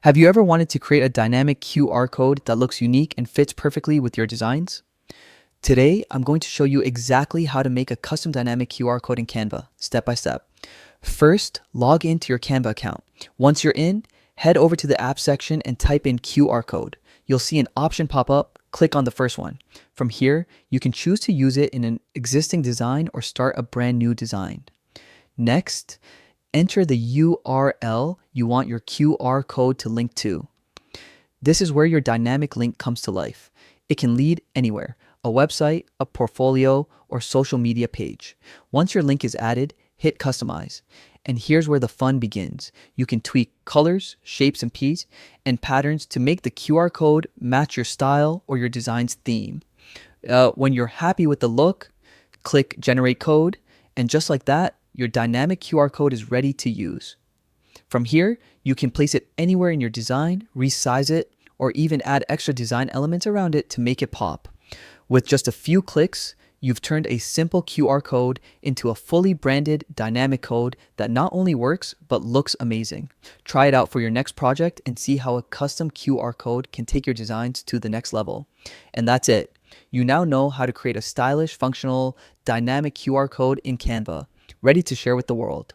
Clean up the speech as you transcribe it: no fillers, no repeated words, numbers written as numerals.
Have you ever wanted to create a dynamic QR code that looks unique and fits perfectly with your designs? Today, I'm going to show you exactly how to make a custom dynamic QR code in Canva, step by step. First, log into your Canva account. Once you're in, head over to the app section and type in QR code. You'll see an option pop up. Click on the first one. From here, you can choose to use it in an existing design or start a brand new design. Next, enter the URL you want your QR code to link to. This is where your dynamic link comes to life. It can lead anywhere, a website, a portfolio, or social media page. Once your link is added, hit customize. And here's where the fun begins. You can tweak colors, shapes and patterns to make the QR code match your style or your design's theme. When you're happy with the look, click generate code, and just like that, your dynamic QR code is ready to use. From here, you can place it anywhere in your design, resize it, or even add extra design elements around it to make it pop. With just a few clicks, you've turned a simple QR code into a fully branded dynamic code that not only works, but looks amazing. Try it out for your next project and see how a custom QR code can take your designs to the next level. And that's it. You now know how to create a stylish, functional, dynamic QR code in Canva, ready to share with the world.